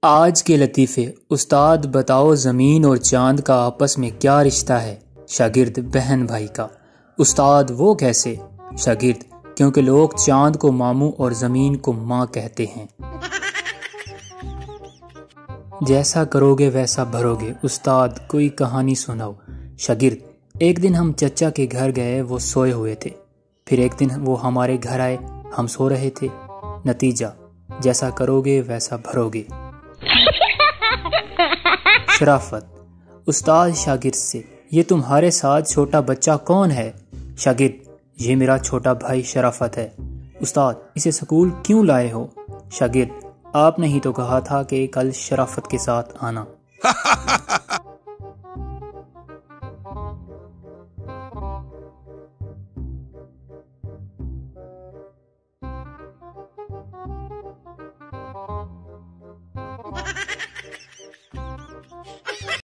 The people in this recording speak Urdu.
آج کے لطیفے۔ استاد بتاؤ زمین اور چاند کا آپس میں کیا رشتہ ہے؟ شاگرد بہن بھائی کا۔ استاد وہ کیسے؟ شاگرد کیونکہ لوگ چاند کو ماموں اور زمین کو ماں کہتے ہیں۔ جیسا کرو گے ویسا بھرو گے۔ استاد کوئی کہانی سناؤ۔ شاگرد ایک دن ہم چچا کے گھر گئے، وہ سوئے ہوئے تھے۔ پھر ایک دن وہ ہمارے گھر آئے، ہم سو رہے تھے۔ نتیجہ جیسا کرو گے ویسا بھرو گے۔ شرافت۔ استاد شاگرد سے، یہ تمہارے ساتھ چھوٹا بچہ کون ہے؟ شاگرد یہ میرا چھوٹا بھائی شرافت ہے۔ استاد اسے سکول کیوں لائے ہو؟ شاگرد آپ نے ہی تو کہا تھا کہ کل شرافت کے ساتھ آنا۔